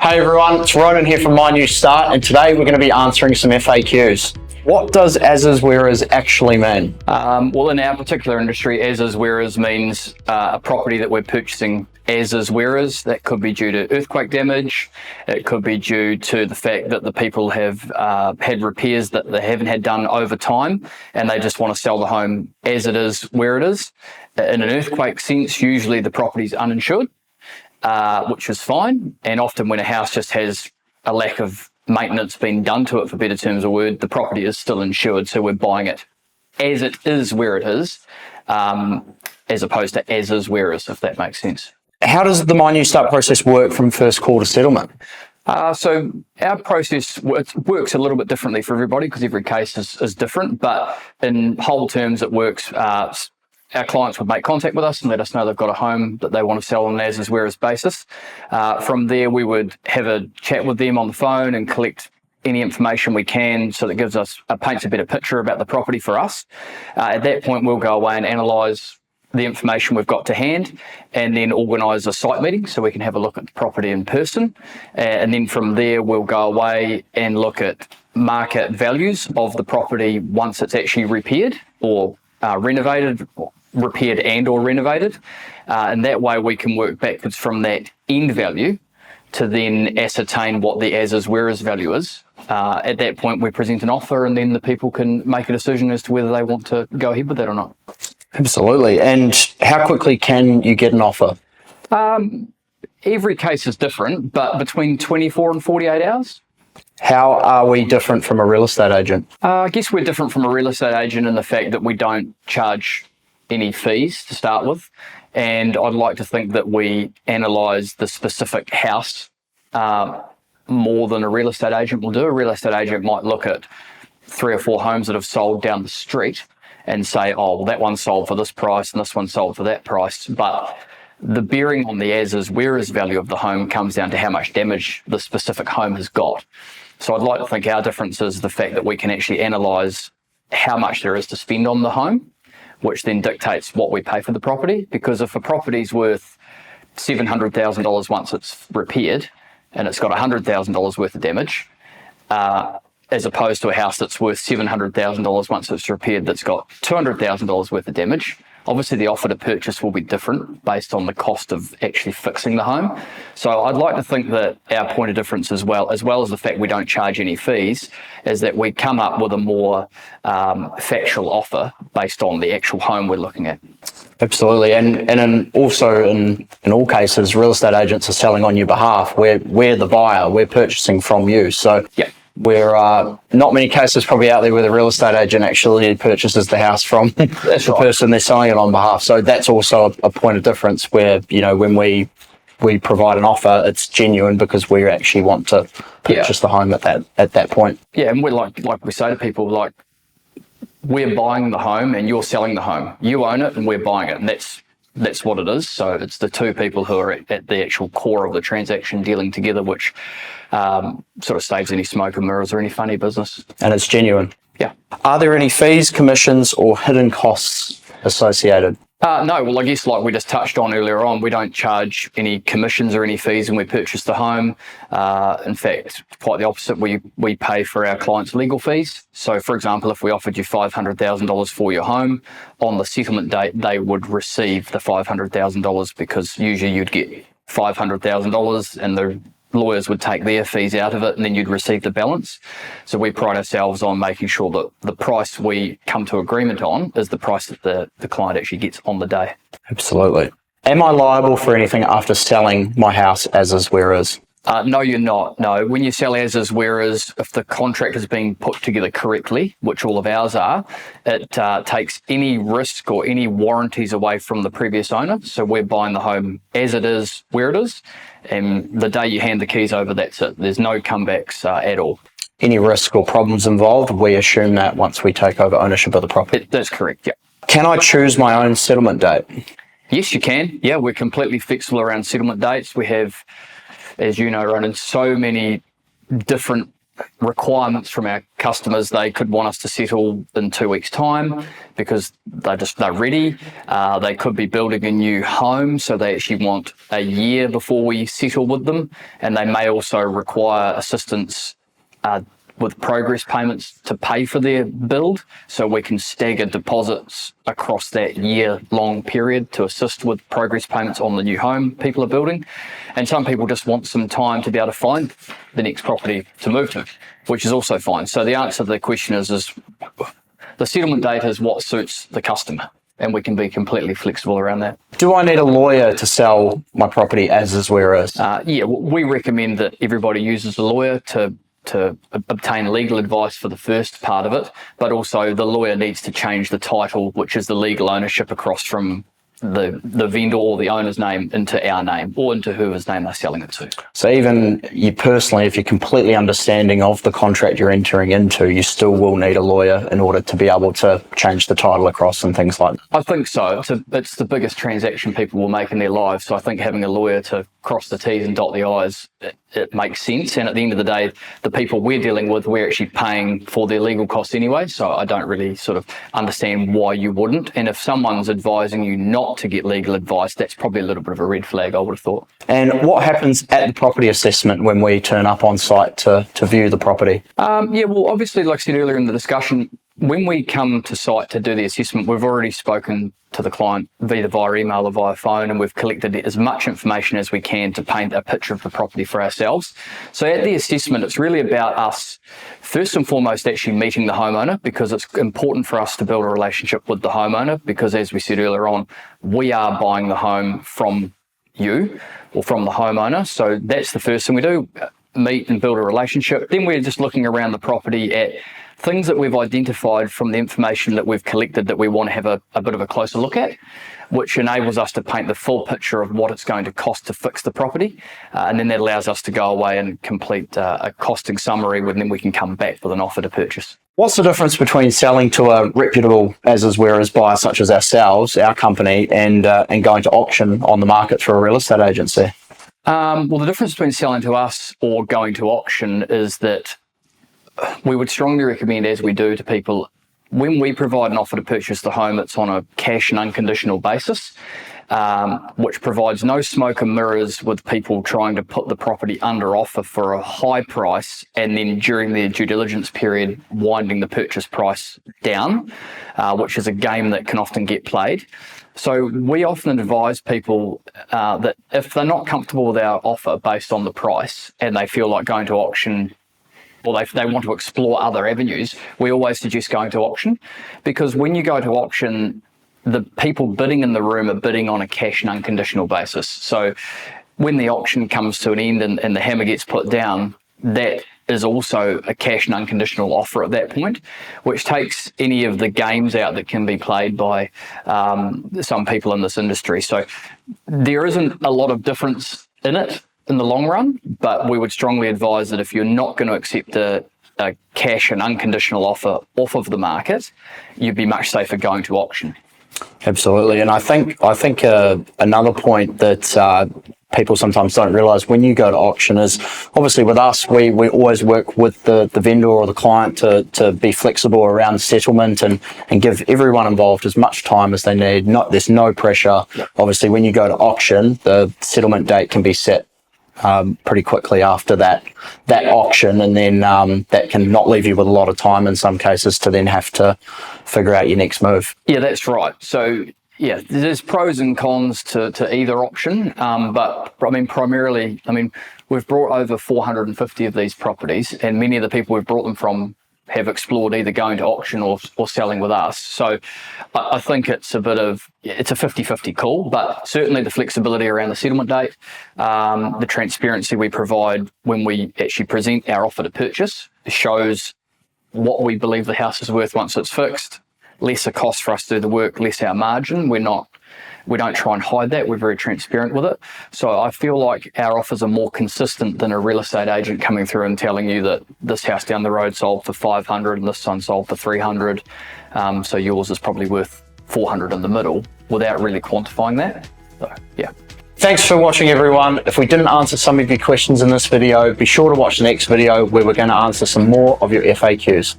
Hey everyone, it's Ronan here from My New Start, and today we're going to be answering some FAQs. What does as is where is actually mean? Well, in our particular industry, as is where is means a property that we're purchasing as is where is. That could be due to earthquake damage. It could be due to the fact that the people have had repairs that they haven't had done over time, and they just want to sell the home as it is where it is. In an earthquake sense, usually the property's uninsured, which is fine. And often when a house just has a lack of maintenance being done to it, for better terms of word, the property is still insured. So we're buying it as it is where it is, as opposed to as is where is, if that makes sense. How does the My New Start process work from first call to settlement? So our process works a little bit differently for everybody because every case is different, but in whole terms it works. Our clients would make contact with us and let us know they've got a home that they want to sell on an as is where is basis. From there, we would have a chat with them on the phone and collect any information we can, so that gives us paints a better picture about the property for us. At that point, we'll go away and analyse the information we've got to hand, and then organise a site meeting so we can have a look at the property in person. And then from there, we'll go away and look at market values of the property once it's actually repaired or renovated, repaired and or renovated, and that way we can work backwards from that end value to then ascertain what the as is where is value is. At that point we present an offer, and then the people can make a decision as to whether they want to go ahead with that or not. Absolutely. And how quickly can you get an offer? Every case is different, but between 24 and 48 hours. How are we different from a real estate agent? I guess we're different from a real estate agent in the fact that we don't charge any fees to start with, and I'd like to think that we analyse the specific house more than a real estate agent will do. A real estate agent might look at 3 or 4 homes that have sold down the street and say, oh, well, that one sold for this price and this one sold for that price, but the bearing on the as is where is value of the home comes down to how much damage the specific home has got. So I'd like to think our difference is the fact that we can actually analyse how much there is to spend on the home, which then dictates what we pay for the property. Because if a property's worth $700,000 once it's repaired and it's got $100,000 worth of damage, as opposed to a house that's worth $700,000 once it's repaired that's got $200,000 worth of damage, obviously the offer to purchase will be different based on the cost of actually fixing the home. So I'd like to think that our point of difference as well as the fact we don't charge any fees, is that we come up with a more factual offer based on the actual home we're looking at. Absolutely. And also in all cases, real estate agents are selling on your behalf. We're the buyer, we're purchasing from you. So yeah. We're not many cases probably out there where the real estate agent actually purchases the house from the person they're selling it on behalf. So that's also a point of difference where, you know, when we provide an offer, it's genuine because we actually want to purchase the home at that point. Yeah, and we're like we say to people, like, we're buying the home and you're selling the home. You own it and we're buying it, and that's what it is. So it's the two people who are at the actual core of the transaction dealing together, which sort of saves any smoke and mirrors or any funny business. And it's genuine. Yeah. Are there any fees, commissions, or hidden costs associated? No, well, I guess like we just touched on earlier on, we don't charge any commissions or any fees when we purchase the home. In fact, quite the opposite. We pay for our clients' legal fees. So, for example, if we offered you $500,000 for your home, on the settlement date, they would receive the $500,000, because usually you'd get $500,000 and the lawyers would take their fees out of it, and then you'd receive the balance. So we pride ourselves on making sure that the price we come to agreement on is the price that the client actually gets on the day. Absolutely. Am I liable for anything after selling my house as is where is? No, you're not. No, when you sell as is where is, if the contract is being put together correctly, which all of ours are, it takes any risk or any warranties away from the previous owner. So we're buying the home as it is where it is, and the day you hand the keys over, that's it. There's no comebacks at all. Any risk or problems involved, we assume that once we take over ownership of the property? That's correct, yeah. Can I choose my own settlement date? Yes, you can. Yeah, we're completely flexible around settlement dates. We have, as you know, Ronan, so many different requirements from our customers. They could want us to settle in 2 weeks' time because they're ready. They could be building a new home, so they actually want a year before we settle with them. And they may also require assistance with progress payments to pay for their build, so we can stagger deposits across that year-long period to assist with progress payments on the new home people are building. And some people just want some time to be able to find the next property to move to, which is also fine. So the answer to the question is the settlement date is what suits the customer, and we can be completely flexible around that. Do I need a lawyer to sell my property as is where is? Yeah, we recommend that everybody uses a lawyer to obtain legal advice for the first part of it, but also the lawyer needs to change the title, which is the legal ownership, across from the vendor or the owner's name into our name or into whoever's name they're selling it to. So even you personally, if you're completely understanding of the contract you're entering into, you still will need a lawyer in order to be able to change the title across and things like that? I think so. It's the biggest transaction people will make in their lives, so I think having a lawyer to cross the T's and dot the I's, it makes sense. And at the end of the day, the people we're dealing with, we're actually paying for their legal costs anyway, so I don't really sort of understand why you wouldn't. And if someone's advising you not to get legal advice, that's probably a little bit of a red flag, I would have thought. And what happens at the property assessment when we turn up on site to view the property? Yeah, well, obviously, like I said earlier in the discussion, when we come to site to do the assessment, we've already spoken to the client either via email or via phone, and we've collected as much information as we can to paint a picture of the property for ourselves. So at the assessment, it's really about us, first and foremost, actually meeting the homeowner, because it's important for us to build a relationship with the homeowner, because as we said earlier on, we are buying the home from you or from the homeowner. So that's the first thing we do, meet and build a relationship. Then we're just looking around the property at things that we've identified from the information that we've collected that we want to have a bit of a closer look at, which enables us to paint the full picture of what it's going to cost to fix the property. And then that allows us to go away and complete a costing summary, and then we can come back with an offer to purchase. What's the difference between selling to a reputable as is where is buyer such as ourselves, our company, and going to auction on the market through a real estate agency? Well, the difference between selling to us or going to auction is that we would strongly recommend, as we do to people, when we provide an offer to purchase the home, it's on a cash and unconditional basis, which provides no smoke and mirrors with people trying to put the property under offer for a high price and then during their due diligence period winding the purchase price down, which is a game that can often get played. So we often advise people that if they're not comfortable with our offer based on the price and they feel like going to auction, or they want to explore other avenues, we always suggest going to auction, because when you go to auction, the people bidding in the room are bidding on a cash and unconditional basis. So when the auction comes to an end and the hammer gets put down, that is also a cash and unconditional offer at that point, which takes any of the games out that can be played by some people in this industry. So there isn't a lot of difference in it in the long run, but we would strongly advise that if you're not going to accept a cash and unconditional offer off of the market, you'd be much safer going to auction. Absolutely. And I think another point that people sometimes don't realise when you go to auction is, obviously with us, we always work with the vendor or the client to be flexible around settlement and give everyone involved as much time as they need. There's no pressure. Yep. Obviously, when you go to auction, the settlement date can be set pretty quickly after that auction, and then that can not leave you with a lot of time in some cases to then have to figure out your next move. Yeah, that's right. So yeah, there's pros and cons to either option, but I mean primarily, we've brought over 450 of these properties, and many of the people we've brought them from have explored either going to auction or selling with us. So I think it's a 50-50 call, but certainly the flexibility around the settlement date, the transparency we provide when we actually present our offer to purchase shows what we believe the house is worth once it's fixed, lesser cost for us to do the work, less our margin. We don't try and hide that. We're very transparent with it. So I feel like our offers are more consistent than a real estate agent coming through and telling you that this house down the road sold for 500 and this one sold for 300. So yours is probably worth 400 in the middle without really quantifying that. So, yeah. Thanks for watching, everyone. If we didn't answer some of your questions in this video, be sure to watch the next video where we're going to answer some more of your FAQs.